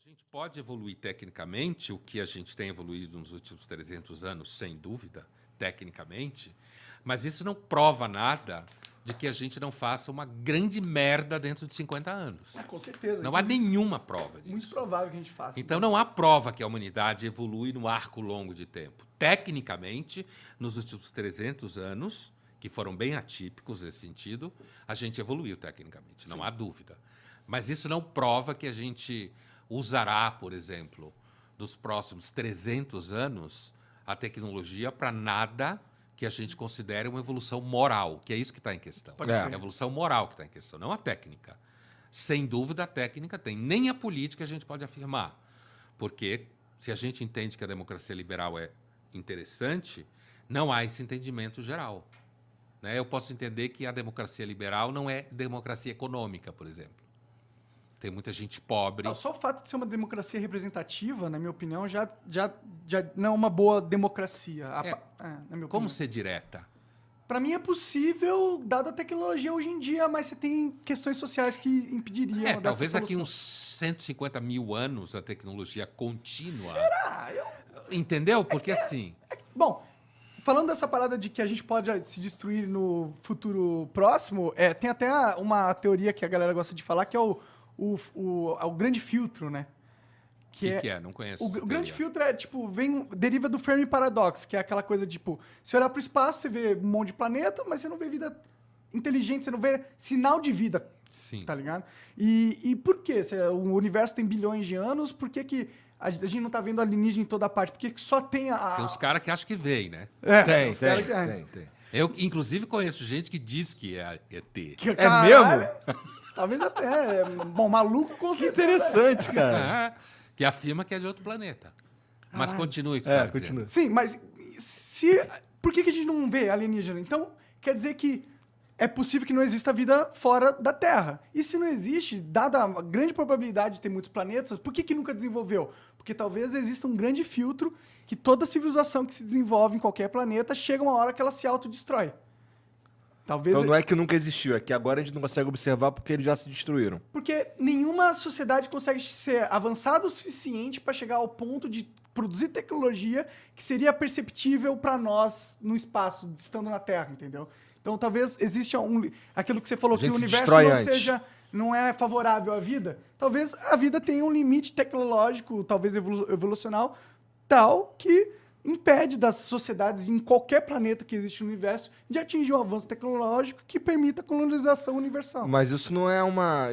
gente pode evoluir tecnicamente, o que a gente tem evoluído nos últimos 300 anos, sem dúvida, tecnicamente, mas isso não prova nada de que a gente não faça uma grande merda dentro de 50 anos. Com certeza. Não há nenhuma prova disso. Muito provável que a gente faça. Então, não há prova que a humanidade evolui no arco longo de tempo. Tecnicamente, nos últimos 300 anos, que foram bem atípicos nesse sentido, a gente evoluiu tecnicamente, não há dúvida. Mas isso não prova que a gente usará, por exemplo, nos próximos 300 anos, a tecnologia para nada que a gente considere uma evolução moral, que é isso que está em questão. É a evolução moral que está em questão, não a técnica. Sem dúvida, a técnica tem. Nem a política a gente pode afirmar. Porque, se a gente entende que a democracia liberal é interessante, não há esse entendimento geral. Né? Eu posso entender que a democracia liberal não é democracia econômica, por exemplo. Tem muita gente pobre. Não, só o fato de ser uma democracia representativa, na minha opinião, já não é uma boa democracia. Na minha Como opinião. ser direta? Para mim é possível, dada a tecnologia hoje em dia, mas você tem questões sociais que impediriam dessa Talvez solução. daqui uns 150 mil anos a tecnologia contínua. Será? Entendeu? Porque assim... Bom, falando dessa parada de que a gente pode se destruir no futuro próximo, tem até uma teoria que a galera gosta de falar, que é o grande filtro, né? O que é? Não conheço. O grande filtro é, tipo, deriva do Fermi Paradox, que é aquela coisa, tipo, se olhar para o espaço, você vê um monte de planeta, mas você não vê vida inteligente, você não vê sinal de vida. Sim. Tá ligado? E por quê? Se o universo tem bilhões de anos, por que a gente não tá vendo alienígena em toda parte? Porque só tem a... Tem uns caras que acham que veio, né? Tem. Eu, inclusive, conheço gente que diz que é ET. Caralho, talvez até. Bom, maluco com certeza. Interessante, cara. Que afirma que é de outro planeta. Mas continue o que você estava dizendo. Sim, mas por que a gente não vê alienígena? Então, quer dizer que é possível que não exista vida fora da Terra. E se não existe, dada a grande probabilidade de ter muitos planetas, por que nunca desenvolveu? Porque talvez exista um grande filtro que toda civilização que se desenvolve em qualquer planeta chega uma hora que ela se autodestrói. Talvez Então não é que nunca existiu, é que agora a gente não consegue observar porque eles já se destruíram. Porque nenhuma sociedade consegue ser avançada o suficiente para chegar ao ponto de produzir tecnologia que seria perceptível para nós no espaço, estando na Terra, entendeu? Então talvez exista aquilo que você falou, que o universo não é favorável à vida. Talvez a vida tenha um limite tecnológico, talvez evolucional, tal que impede das sociedades em qualquer planeta que existe no universo de atingir um avanço tecnológico que permita a colonização universal. Mas isso não é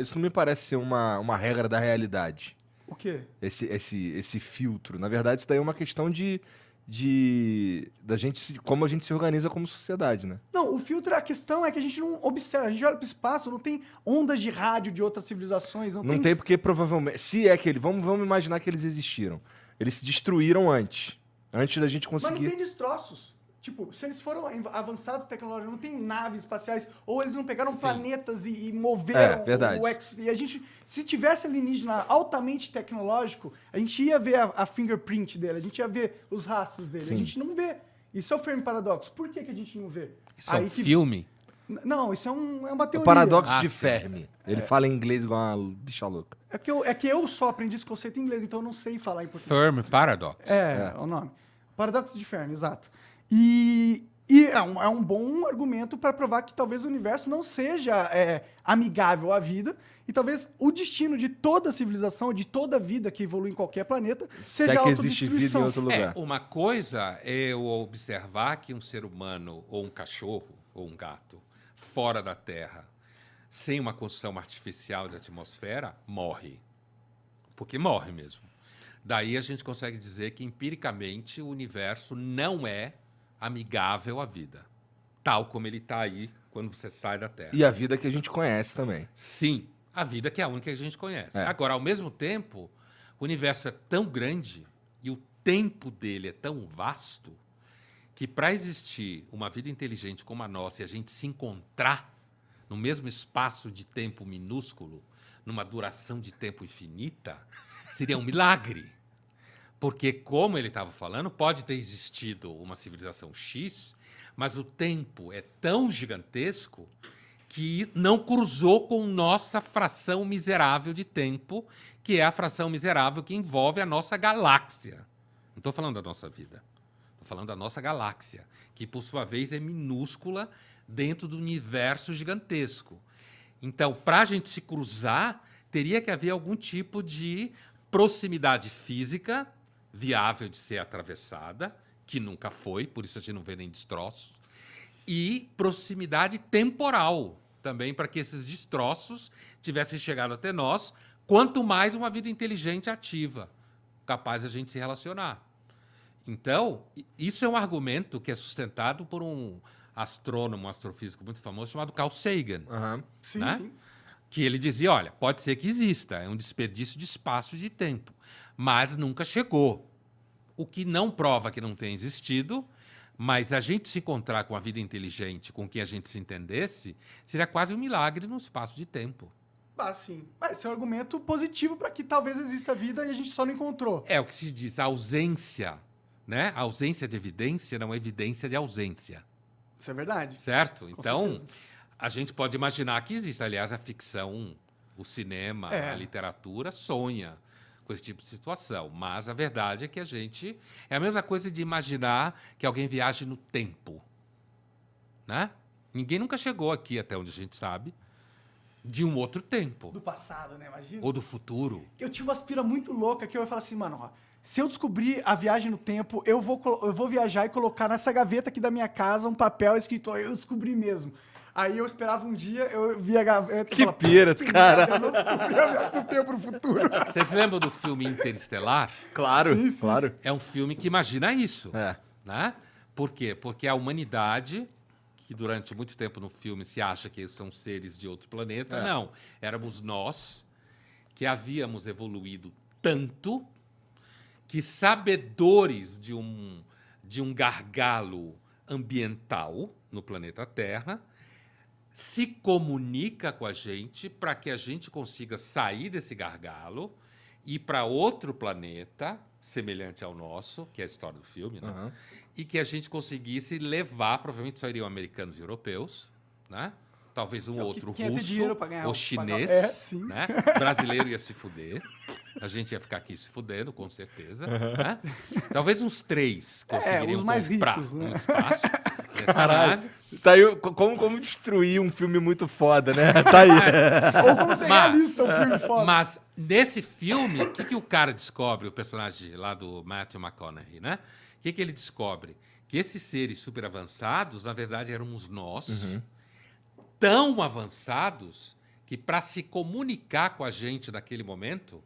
isso não me parece ser uma regra da realidade. O quê? Esse filtro. Na verdade, isso daí é uma questão da gente como a gente se organiza como sociedade, né? Não, o filtro, a questão é que a gente não observa, a gente olha para o espaço, não tem ondas de rádio de outras civilizações. Não tem porque provavelmente... Se é que vamos imaginar que eles existiram. Eles se destruíram antes da gente conseguir... Mas não tem destroços. Tipo, se eles foram avançados tecnologicamente, não tem naves espaciais, ou eles não pegaram planetas e moveram verdade. E a gente, se tivesse alienígena altamente tecnológico, a gente ia ver a fingerprint dele, a gente ia ver os rastros dele. Sim. A gente não vê. Isso é o Fermi Paradoxo. Por que a gente não vê? Isso é um filme? Não, isso é uma teoria. O paradoxo de sim. Fermi. Ele fala em inglês igual uma bicha louca. É que eu só aprendi esse conceito em inglês, então eu não sei falar em português. Fermi Paradox. É o nome. Paradoxo de Fermi, exato. E é um bom argumento para provar que talvez o universo não seja amigável à vida e talvez o destino de toda civilização, de toda vida que evolui em qualquer planeta, seja Se é que existe vida em outro lugar. Uma coisa é eu observar que um ser humano, ou um cachorro, ou um gato, fora da Terra, sem uma construção artificial de atmosfera, morre. Porque morre mesmo. Daí a gente consegue dizer que, empiricamente, o universo não é amigável à vida, tal como ele está aí quando você sai da Terra. E a vida que a gente conhece também. Sim, a vida que é a única que a gente conhece. Agora, ao mesmo tempo, o universo é tão grande e o tempo dele é tão vasto que, para existir uma vida inteligente como a nossa e a gente se encontrar no mesmo espaço de tempo minúsculo, numa duração de tempo infinita, seria um milagre. Porque, como ele estava falando, pode ter existido uma civilização X, mas o tempo é tão gigantesco que não cruzou com nossa fração miserável de tempo, que é a fração miserável que envolve a nossa galáxia. Não estou falando da nossa vida. Estou falando da nossa galáxia, que, por sua vez, é minúscula dentro do universo gigantesco. Então, para a gente se cruzar, teria que haver algum tipo de proximidade física viável de ser atravessada, que nunca foi, por isso a gente não vê nem destroços, e proximidade temporal também, para que esses destroços tivessem chegado até nós, quanto mais uma vida inteligente e ativa, capaz de a gente se relacionar. Então, isso é um argumento que é sustentado por um astrônomo, um astrofísico muito famoso, chamado Carl Sagan. Aham. Sim, Né? sim. Que ele dizia, olha, pode ser que exista, é um desperdício de espaço e de tempo, mas nunca chegou. O que não prova que não tenha existido, mas a gente se encontrar com a vida inteligente, com quem a gente se entendesse, seria quase um milagre num espaço de tempo. Ah, sim. Mas esse é um argumento positivo para que talvez exista vida e a gente só não encontrou. É o que se diz, a ausência, né? A ausência de evidência não é evidência de ausência, Isso é verdade. certo? Então, certeza. a gente pode imaginar que existe. Aliás, a ficção, o cinema, É. a literatura sonha com esse tipo de situação. Mas a verdade é que a gente... É a mesma coisa de imaginar que alguém viaje no tempo, né? Ninguém nunca chegou aqui, até onde a gente sabe, de um outro tempo. Do passado, né? Imagina. Ou do futuro. Eu tinha uma aspira muito louca que eu ia falar assim, mano, ó, se eu descobrir a viagem no tempo, eu vou viajar e colocar nessa gaveta aqui da minha casa um papel escrito, ó, eu descobri mesmo. Aí eu esperava um dia, eu via a gaveta e Que falava, pira, "Puta cara." merda, eu não descobri a viagem no tempo no futuro. Vocês lembram do filme Interestelar? Claro, Sim, sim. claro. É um filme que imagina isso. É. Né? Por quê? Porque a humanidade, que durante muito tempo no filme se acha que são seres de outro planeta, É. não. Éramos nós que havíamos evoluído tanto que, sabedores de um gargalo ambiental no planeta Terra, se comunica com a gente para que a gente consiga sair desse gargalo e ir para outro planeta semelhante ao nosso, que é a história do filme, né? Aham. E que a gente conseguisse levar, provavelmente só iriam americanos e europeus, né? Talvez um Que é o que outro quem ia ter russo dinheiro pra ganhar ou o- chinês, É, sim. né? Brasileiro ia se fuder. A gente ia ficar aqui se fudendo, com certeza. Né? Talvez uns 3 conseguiriam os mais comprar ricos, né? um espaço nessa Caralho. nave. Tá aí, como destruir um filme muito foda, né? Tá aí. Ou como ser realista um filme foda. Mas nesse filme, o que o cara descobre, o personagem lá do Matthew McConaughey, né? O que ele descobre? Que esses seres super avançados, na verdade, éramos nós, tão avançados que, para se comunicar com a gente naquele momento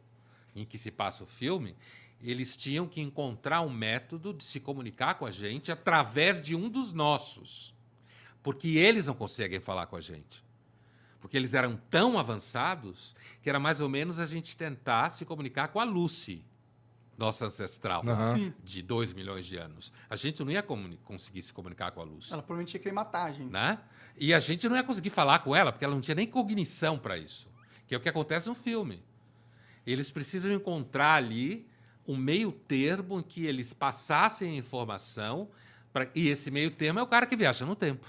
em que se passa o filme, eles tinham que encontrar um método de se comunicar com a gente através de um dos nossos. Porque eles não conseguem falar com a gente. Porque eles eram tão avançados que era mais ou menos a gente tentar se comunicar com a Lucy, nossa ancestral, Aham. Sim. de 2 milhões de anos. A gente não ia conseguir se comunicar com a Lucy. Ela provavelmente ia querer matar a gente. Né? E a gente não ia conseguir falar com ela, porque ela não tinha nem cognição para isso. Que é o que acontece no filme. Eles precisam encontrar ali um meio termo em que eles passassem a informação, e esse meio termo é o cara que viaja no tempo,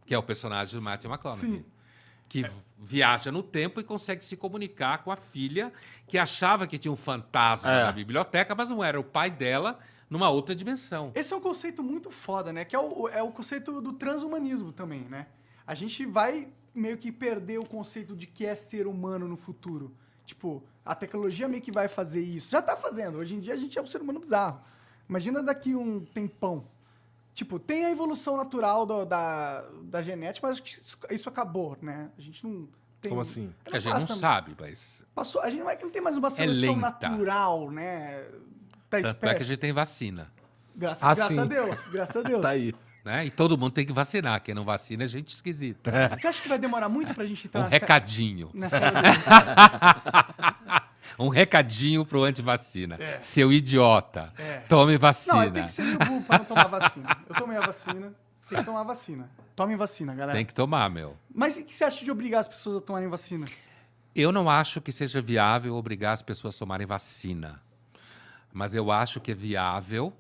que é o personagem do Matthew McConaughey. Sim. Que viaja no tempo e consegue se comunicar com a filha, que achava que tinha um fantasma É. na biblioteca, mas não era o pai dela numa outra dimensão. Esse é um conceito muito foda, né? Que é o conceito do transhumanismo também, né? A gente vai meio que perder o conceito de que é ser humano no futuro. Tipo, a tecnologia meio que vai fazer isso. Já tá fazendo. Hoje em dia a gente é um ser humano bizarro. Imagina daqui um tempão. Tipo, tem a evolução natural da genética, mas acho que isso acabou, né? A gente não tem... Como assim? A gente não sabe, mas... Passou, a gente não tem mais uma seleção lenta. natural, né? Da Tanto é que a espécie. gente tem vacina. Graças sim. a Deus, graças a Deus. Tá aí. Né? E todo mundo tem que vacinar. Quem não vacina é gente esquisita. Você acha que vai demorar muito pra gente entrar Um recadinho. nessa era Um recadinho pro antivacina. Seu idiota. Tome Não, vacina. tem que ser meio burro pra não tomar vacina. Eu tomei a vacina, tem que tomar vacina. Tomem vacina, galera. Tem que tomar, meu. Mas o que você acha de obrigar as pessoas a tomarem vacina? Eu não acho que seja viável obrigar as pessoas a tomarem vacina. Mas eu acho que é viável,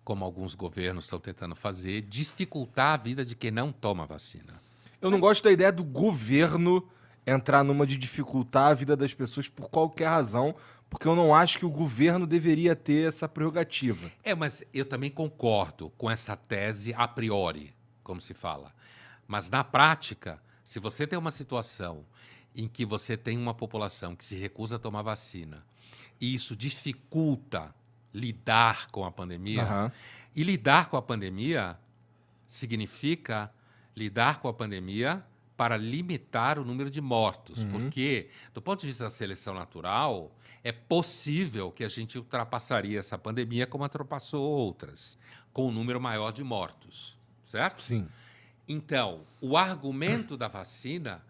como alguns governos estão tentando fazer, dificultar a vida de quem não toma vacina. Eu não gosto da ideia do governo entrar numa de dificultar a vida das pessoas por qualquer razão, porque eu não acho que o governo deveria ter essa prerrogativa. Mas eu também concordo com essa tese a priori, como se fala. Mas na prática, se você tem uma situação em que você tem uma população que se recusa a tomar vacina, e isso dificulta lidar com a pandemia, Aham. e lidar com a pandemia significa lidar com a pandemia para limitar o número de mortos. Porque, do ponto de vista da seleção natural, é possível que a gente ultrapassaria essa pandemia como ultrapassou outras, com um número maior de mortos, certo? Sim. Então, o argumento da vacina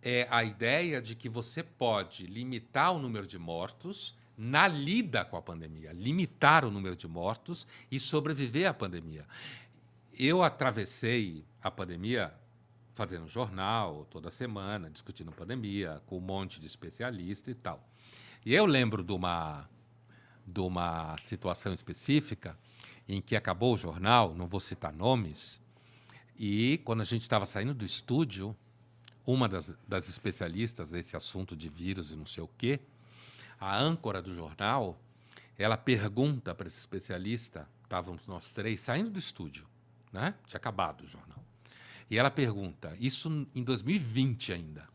é a ideia de que você pode limitar o número de mortos na lida com a pandemia, limitar o número de mortos e sobreviver à pandemia. Eu atravessei a pandemia fazendo jornal toda semana, discutindo pandemia, com um monte de especialista e tal. E eu lembro de uma situação específica em que acabou o jornal, não vou citar nomes, e quando a gente estava saindo do estúdio, uma das especialistas desse assunto de vírus e não sei o quê, a âncora do jornal, ela pergunta para esse especialista, estávamos nós três saindo do estúdio, né? Tinha acabado o jornal. E ela pergunta, isso em 2020 ainda,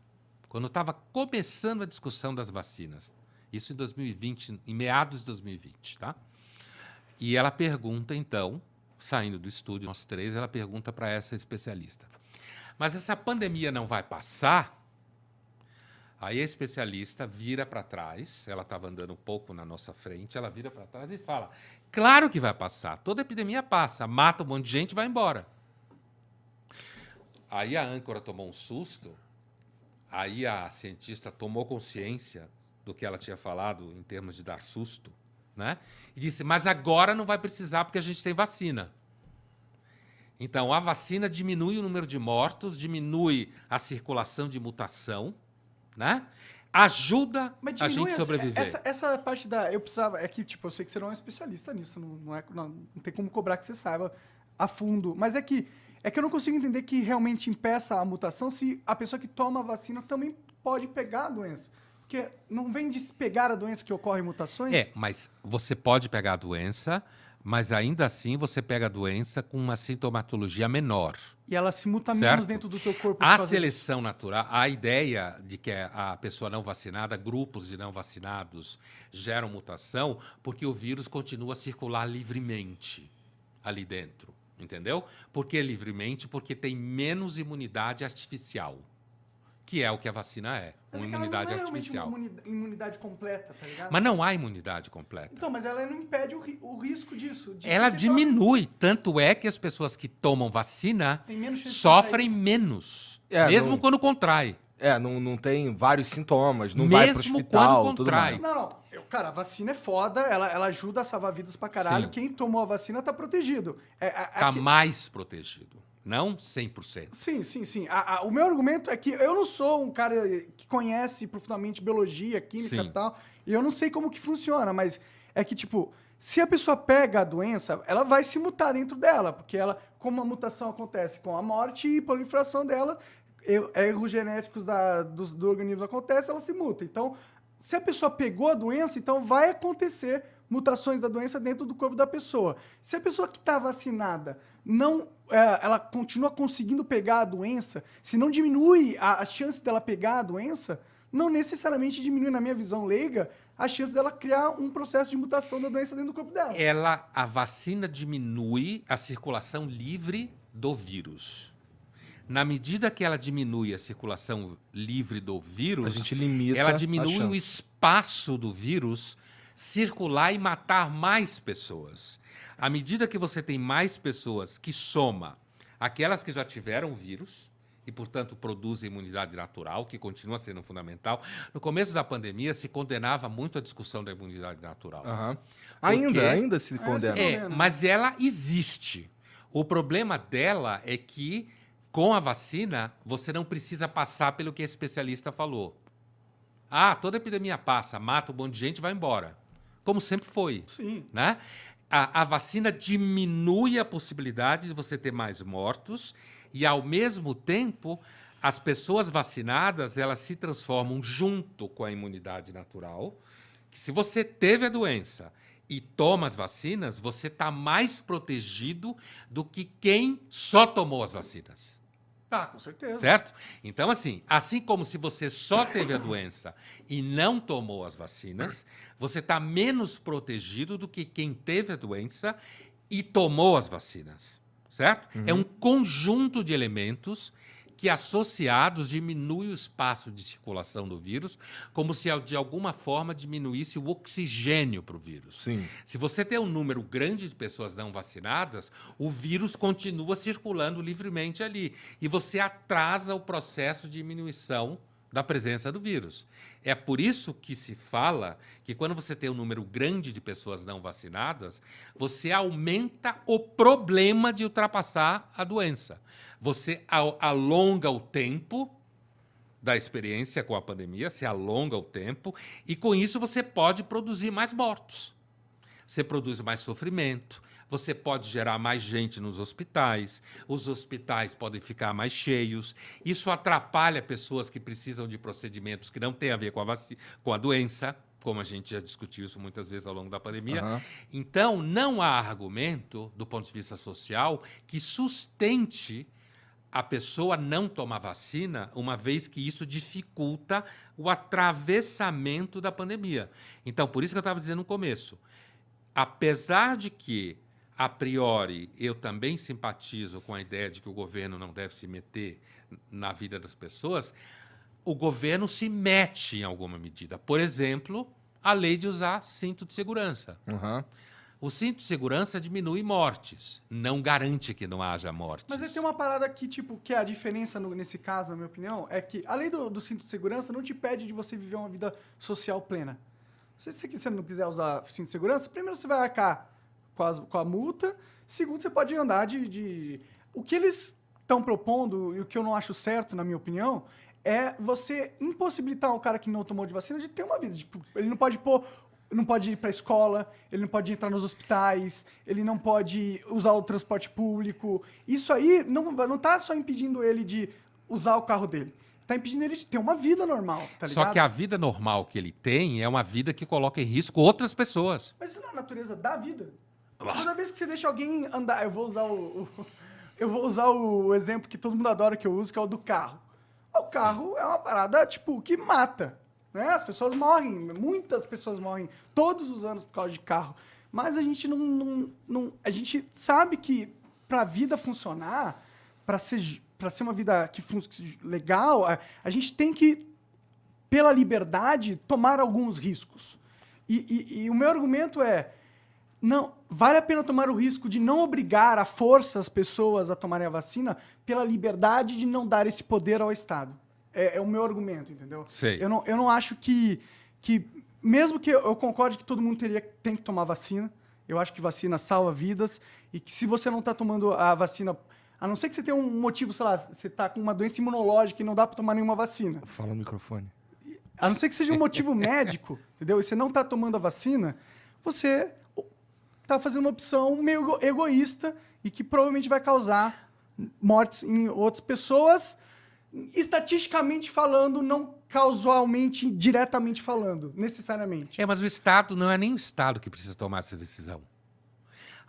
quando estava começando a discussão das vacinas, isso em 2020, em meados de 2020, tá? E ela pergunta, então, saindo do estúdio, nós três, ela pergunta para essa especialista, mas essa pandemia não vai passar? Aí a especialista vira para trás, ela estava andando um pouco na nossa frente, ela vira para trás e fala, claro que vai passar, toda epidemia passa, mata um monte de gente e vai embora. Aí a âncora tomou um susto, aí a cientista tomou consciência do que ela tinha falado em termos de dar susto, né? E disse, mas agora não vai precisar porque a gente tem vacina. Então, a vacina diminui o número de mortos, diminui a circulação de mutação, né? Ajuda Mas a diminui gente sobreviver. essa parte da... Eu precisava... É que, tipo, eu sei que você não é um especialista nisso. Não tem como cobrar que você saiba a fundo. Mas é que eu não consigo entender que realmente impeça a mutação se a pessoa que toma a vacina também pode pegar a doença. Porque não vem de se pegar a doença que ocorre mutações? Mas você pode pegar a doença, mas ainda assim você pega a doença com uma sintomatologia menor. E ela se muta Certo. menos dentro do teu corpo. por A causa seleção natural, a ideia de que a pessoa não vacinada, grupos de não vacinados geram mutação, porque o vírus continua a circular livremente ali dentro, entendeu? Por que livremente? Porque tem menos imunidade artificial, que é o que a vacina é, Mas uma é que ela imunidade não é realmente artificial. uma imunidade completa, tá ligado? Mas não há imunidade completa. Então, mas ela não impede o risco disso. Ela porque só diminui, tanto é que as pessoas que tomam vacina tem menos chance de sofrem contrair. menos, É, mesmo não- quando contrai. Não tem vários sintomas, não vai pro Mesmo hospital, quando tudo contrai. mais. Não. Cara, a vacina é foda, ela ajuda a salvar vidas pra caralho. Sim. Quem tomou a vacina tá protegido. Está mais protegido, não 100%. Sim. O meu argumento é que eu não sou um cara que conhece profundamente biologia, química Sim. e tal, e eu não sei como que funciona, mas é que, tipo, se a pessoa pega a doença, ela vai se mutar dentro dela, porque ela, como a mutação acontece com a morte e proliferação dela, erros genéticos do organismo acontecem, ela se muta. Então, se a pessoa pegou a doença, então vai acontecer mutações da doença dentro do corpo da pessoa. Se a pessoa que está vacinada ela continua conseguindo pegar a doença, se não diminui a chance dela pegar a doença, não necessariamente diminui, na minha visão leiga, a chance dela criar um processo de mutação da doença dentro do corpo dela. A vacina diminui a circulação livre do vírus. Na medida que ela diminui a circulação livre do vírus, A gente limita ela a diminui o chance. espaço do vírus circular e matar mais pessoas. À medida que você tem mais pessoas que soma aquelas que já tiveram o vírus e, portanto, produzem imunidade natural, que continua sendo fundamental. No começo da pandemia, se condenava muito a discussão da imunidade natural. Aham. Porque- Ainda se condena. Mas ela existe. O problema dela é que, com a vacina, você não precisa passar pelo que a especialista falou. Toda epidemia passa, mata um monte de gente e vai embora. Como sempre foi. Sim. Né? A vacina diminui a possibilidade de você ter mais mortos E, ao mesmo tempo, as pessoas vacinadas, elas se transformam junto com a imunidade natural, que se você teve a doença e toma as vacinas, você está mais protegido do que quem só tomou as vacinas. Ah, com certeza. Certo? Então, assim como se você só teve a doença e não tomou as vacinas, você está menos protegido do que quem teve a doença e tomou as vacinas. Certo? É um conjunto de elementos que, associados, diminui o espaço de circulação do vírus, como se, de alguma forma, diminuísse o oxigênio para o vírus. Sim. Se você tem um número grande de pessoas não vacinadas, o vírus continua circulando livremente ali. E você atrasa o processo de diminuição da presença do vírus. É por isso que se fala que, quando você tem um número grande de pessoas não vacinadas, você aumenta o problema de ultrapassar a doença. Você alonga o tempo da experiência com a pandemia, se alonga o tempo, e com isso você pode produzir mais mortos. Você produz mais sofrimento, você pode gerar mais gente nos hospitais, os hospitais podem ficar mais cheios, isso atrapalha pessoas que precisam de procedimentos que não têm a ver com a doença, como a gente já discutiu isso muitas vezes ao longo da pandemia. Então, não há argumento, do ponto de vista social, que sustente a pessoa não tomar vacina, uma vez que isso dificulta o atravessamento da pandemia. Então, por isso que eu estava dizendo no começo, apesar de que, a priori, eu também simpatizo com a ideia de que o governo não deve se meter na vida das pessoas, o governo se mete em alguma medida. Por exemplo, a lei de usar cinto de segurança. O cinto de segurança diminui mortes, não garante que não haja mortes. Mas aí tem uma parada aqui, tipo, que é a diferença nesse caso, na minha opinião, é que a lei do cinto de segurança não te impede de você viver uma vida social plena. Se você não quiser usar cinto de segurança, primeiro você vai arcar com a multa, segundo, você pode andar O que eles estão propondo, e o que eu não acho certo, na minha opinião, é você impossibilitar o cara que não tomou de vacina de ter uma vida. Tipo, ele não pode ir para a escola, ele não pode entrar nos hospitais, ele não pode usar o transporte público. Isso aí não está só impedindo ele de usar o carro dele. Está impedindo ele de ter uma vida normal, tá ligado? Só que a vida normal que ele tem é uma vida que coloca em risco outras pessoas. Mas isso não é a natureza da vida. Toda vez que você deixa alguém andar... Eu vou usar o exemplo que todo mundo adora que eu uso, que é o do carro. O carro é uma parada, tipo, que mata. Né? As pessoas morrem, muitas pessoas morrem todos os anos por causa de carro. Mas a gente a gente sabe que para a vida funcionar, para ser uma vida que legal, a gente tem que, pela liberdade, tomar alguns riscos. E o meu argumento é, não, vale a pena tomar o risco de não obrigar à força as pessoas a tomarem a vacina pela liberdade de não dar esse poder ao Estado. É o meu argumento, entendeu? Sei. Eu não acho que mesmo que eu concorde que todo mundo tem que tomar vacina, eu acho que vacina salva vidas, e que se você não está tomando a vacina, a não ser que você tenha um motivo, sei lá, você está com uma doença imunológica e não dá para tomar nenhuma vacina. Fala no microfone. A não ser que seja um motivo médico, entendeu? E você não está tomando a vacina, você está fazendo uma opção meio egoísta e que provavelmente vai causar mortes em outras pessoas, estatisticamente falando, não causalmente, diretamente falando, necessariamente. Mas o Estado não é nem o Estado que precisa tomar essa decisão.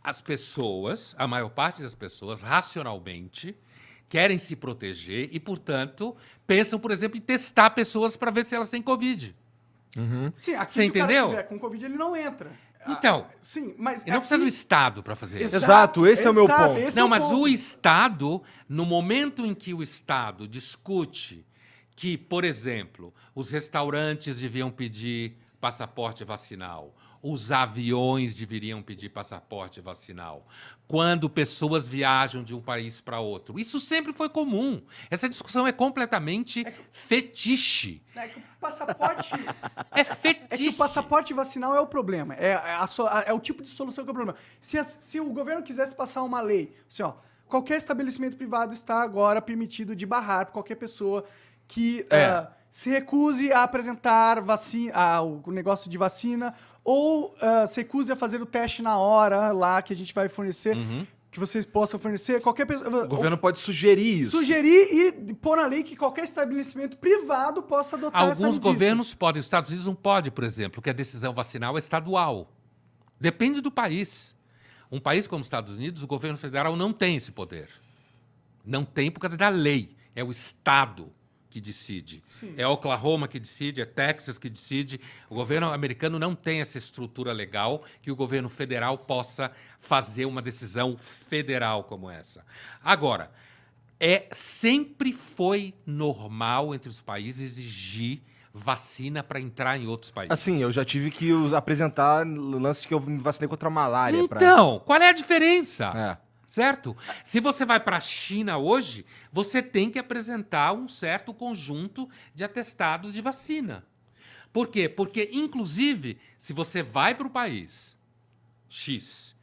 As pessoas, a maior parte das pessoas, racionalmente, querem se proteger e, portanto, pensam, por exemplo, em testar pessoas para ver se elas têm Covid. Sim, aqui Você se o cara entendeu? tiver com Covid, ele não entra. Então, sim, mas e não precisa do Estado para fazer isso. Exato, esse é o meu ponto. esse é Não, o mas ponto. o Estado, no momento em que o Estado discute que, por exemplo, os restaurantes deviam pedir passaporte vacinal, os aviões deveriam pedir passaporte vacinal, quando pessoas viajam de um país para outro. Isso sempre foi comum. Essa discussão é completamente fetiche. É que o passaporte... É fetiche. É que o passaporte vacinal é o problema. É o tipo de solução que é o problema. Se o governo quisesse passar uma lei, assim, ó, qualquer estabelecimento privado está agora permitido de barrar para qualquer pessoa que se recuse a apresentar o negócio de vacina ou se recuse a fazer o teste na hora lá que a gente vai fornecer. que vocês possam fornecer, qualquer pessoa... O governo pode sugerir isso. Sugerir e pôr na lei que qualquer estabelecimento privado possa adotar essa Alguns medida. governos podem, os Estados Unidos não pode, por exemplo, porque a decisão vacinal é estadual. Depende do país. Um país como os Estados Unidos, o governo federal não tem esse poder. Não tem por causa da lei. É o Estado que decide. Sim. É Oklahoma que decide, é Texas que decide. O governo americano não tem essa estrutura legal que o governo federal possa fazer uma decisão federal como essa. Agora, sempre foi normal entre os países exigir vacina para entrar em outros países. Assim, eu já tive que apresentar lances que eu me vacinei contra a malária. Então, qual é a diferença? É. Certo? Se você vai para a China hoje, você tem que apresentar um certo conjunto de atestados de vacina. Por quê? Porque, inclusive, se você vai para o país X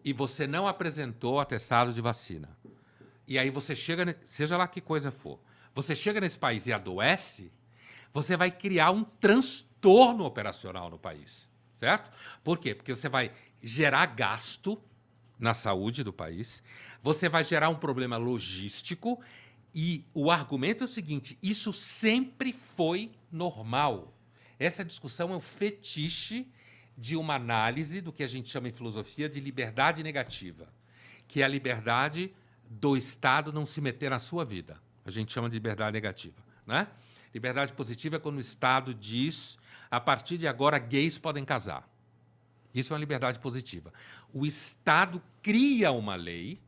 e você não apresentou atestado de vacina, e aí você chega, seja lá que coisa for, você chega nesse país e adoece, você vai criar um transtorno operacional no país, certo? Por quê? Porque você vai gerar gasto na saúde do país, você vai gerar um problema logístico e o argumento é o seguinte, isso sempre foi normal. Essa discussão é um fetiche de uma análise do que a gente chama em filosofia de liberdade negativa, que é a liberdade do Estado não se meter na sua vida. A gente chama de liberdade negativa, né? Liberdade positiva é quando o Estado diz, a partir de agora, gays podem casar. Isso é uma liberdade positiva. O Estado cria uma lei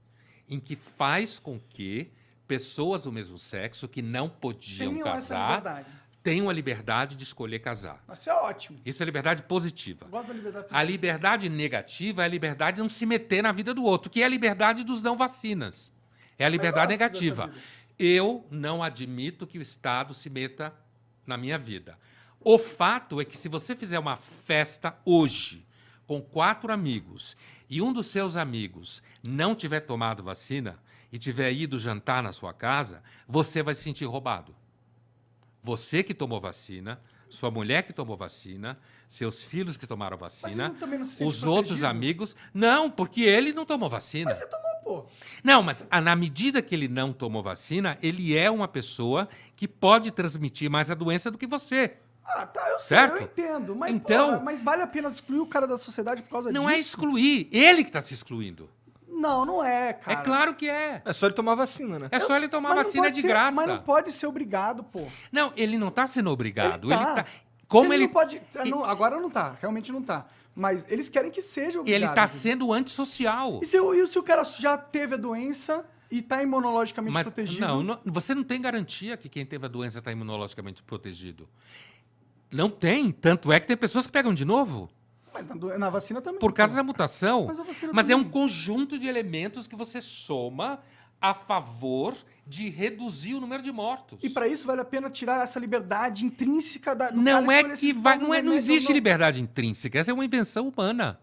em que faz com que pessoas do mesmo sexo que não podiam Tenham essa casar liberdade. tenham a liberdade de escolher casar. Isso é ótimo. Isso é liberdade positiva. Eu gosto da liberdade. A liberdade negativa é a liberdade de não se meter na vida do outro, que é a liberdade dos não vacinas. É a liberdade gosto dessa negativa. vida. Eu não admito que o Estado se meta na minha vida. O fato é que se você fizer uma festa hoje com 4 amigos e um dos seus amigos não tiver tomado vacina e tiver ido jantar na sua casa, você vai se sentir roubado. Você que tomou vacina, sua mulher que tomou vacina, seus filhos que tomaram vacina, ele também não se sente os outros protegido? amigos... Não, porque ele não tomou vacina. Mas você tomou, pô. Não, mas na medida que ele não tomou vacina, ele é uma pessoa que pode transmitir mais a doença do que você. Ah, tá, eu sei, Certo? eu entendo. Mas, Então- porra, mas vale a pena excluir o cara da sociedade por causa disso? Não é excluir, ele que está se excluindo. Não, não é, cara. É claro que é. É só ele tomar vacina, né? É só ele tomar Mas não vacina pode de ser- graça. Mas não pode ser obrigado, pô. Não, ele não está sendo obrigado. Ele tá. Como Se ele não pode... agora não tá, realmente não tá. Mas eles querem que seja obrigado. ele está entendeu? sendo antissocial. E se o cara já teve a doença e tá imunologicamente Mas protegido? não, você não tem garantia que quem teve a doença está imunologicamente protegido. Não tem. Tanto é que tem pessoas que pegam de novo Mas na vacina também. por causa pô. da mutação. Mas a vacina Mas é um também. conjunto de elementos que você soma a favor de reduzir o número de mortos. E para isso vale a pena tirar essa liberdade intrínseca do Não cara é escolher que se vai, toma um não remédio ou existe não. liberdade intrínseca. Essa é uma invenção humana.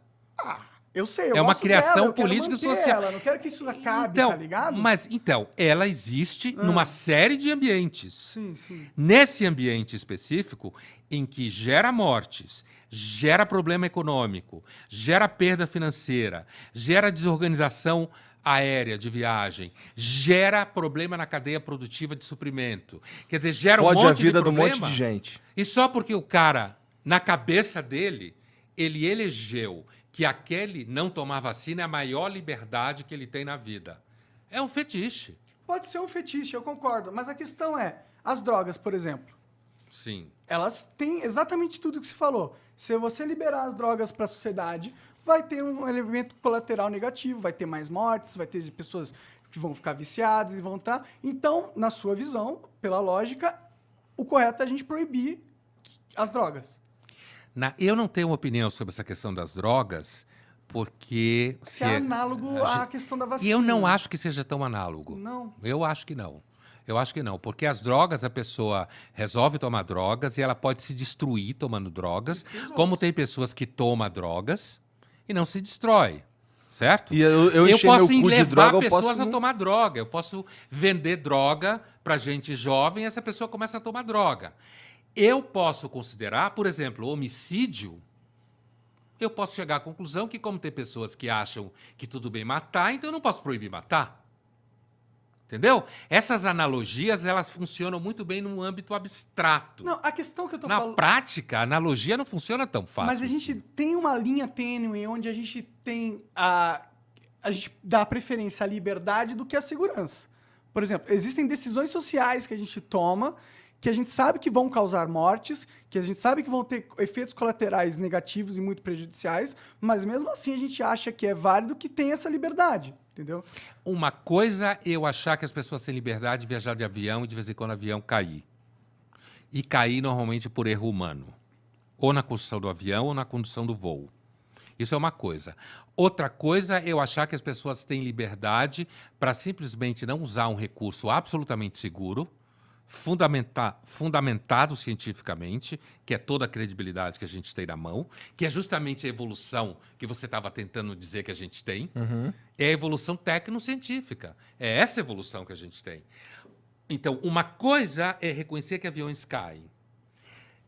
Eu sei, eu É uma gosto criação dela, eu quero política e manter social. Ela, não quero que isso acabe, Então, tá ligado? Então, ela existe numa série de ambientes. Sim, sim. Nesse ambiente específico, em que gera mortes, gera problema econômico, gera perda financeira, gera desorganização aérea de viagem, gera problema na cadeia produtiva de suprimento. Quer dizer, gera um Fode monte a vida de de um problema. monte de gente. E só porque o cara, na cabeça dele, ele elegeu que aquele não tomar vacina é a maior liberdade que ele tem na vida. É um fetiche. Pode ser um fetiche, eu concordo. Mas a questão é, as drogas, por exemplo, Sim. elas têm exatamente tudo que se falou. Se você liberar as drogas para a sociedade, vai ter um elemento colateral negativo, vai ter mais mortes, vai ter pessoas que vão ficar viciadas e vão estar... Então, na sua visão, pela lógica, o correto é a gente proibir as drogas. Eu não tenho opinião sobre essa questão das drogas, porque... Que é análogo à questão da vacina. E eu não acho que seja tão análogo. Não. Eu acho que não. Eu acho que não, porque as drogas, a pessoa resolve tomar drogas e ela pode se destruir tomando drogas, como tem pessoas que tomam drogas e não se destrói, certo? E eu encher posso meu cu de levar droga, eu pessoas posso a não- tomar droga, eu posso vender droga para gente jovem e essa pessoa começa a tomar droga. Eu posso considerar, por exemplo, homicídio eu posso chegar à conclusão que, como tem pessoas que acham que tudo bem matar, então eu não posso proibir matar. Entendeu? Essas analogias, elas funcionam muito bem num âmbito abstrato. Não, a questão que eu tô Na falando... prática, a analogia não funciona tão fácil. Mas a gente assim. tem uma linha tênue onde a gente tem a gente dá preferência à liberdade do que à segurança. Por exemplo, existem decisões sociais que a gente toma que a gente sabe que vão causar mortes, que a gente sabe que vão ter efeitos colaterais negativos e muito prejudiciais, mas mesmo assim a gente acha que é válido que tenha essa liberdade, entendeu? Uma coisa é eu achar que as pessoas têm liberdade de viajar de avião e de vez em quando o avião cair. E cair normalmente por erro humano. Ou na construção do avião ou na condução do voo. Isso é uma coisa. Outra coisa é eu achar que as pessoas têm liberdade para simplesmente não usar um recurso absolutamente seguro, fundamentado cientificamente, que é toda a credibilidade que a gente tem na mão, que é justamente a evolução que você estava tentando dizer que a gente tem, é a evolução tecnocientífica. É essa evolução que a gente tem. Então, uma coisa é reconhecer que aviões caem.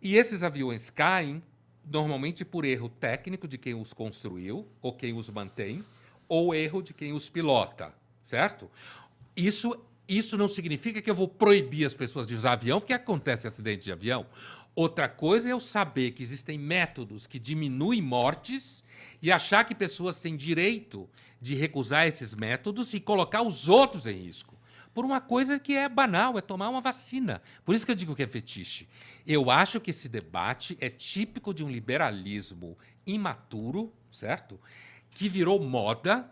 E esses aviões caem normalmente por erro técnico de quem os construiu, ou quem os mantém, ou erro de quem os pilota, certo? Isso não significa que eu vou proibir as pessoas de usar avião, porque acontece acidente de avião. Outra coisa é eu saber que existem métodos que diminuem mortes e achar que pessoas têm direito de recusar esses métodos e colocar os outros em risco. Por uma coisa que é banal, é tomar uma vacina. Por isso que eu digo que é fetiche. Eu acho que esse debate é típico de um liberalismo imaturo, certo? Que virou moda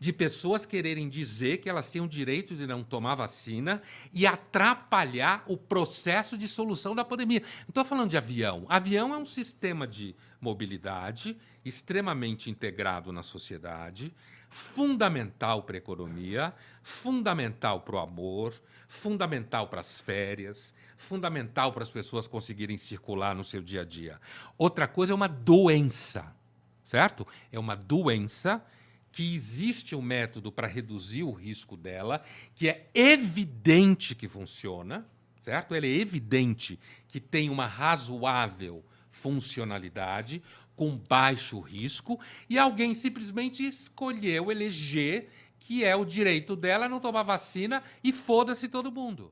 de pessoas quererem dizer que elas têm o direito de não tomar vacina e atrapalhar o processo de solução da pandemia. Não estou falando de avião. Avião é um sistema de mobilidade extremamente integrado na sociedade, fundamental para a economia, fundamental para o amor, fundamental para as férias, fundamental para as pessoas conseguirem circular no seu dia a dia. Outra coisa é uma doença, certo? É uma doença que existe um método para reduzir o risco dela, que é evidente que funciona, certo? Ele é evidente que tem uma razoável funcionalidade, com baixo risco, e alguém simplesmente escolheu eleger que é o direito dela não tomar vacina e foda-se todo mundo.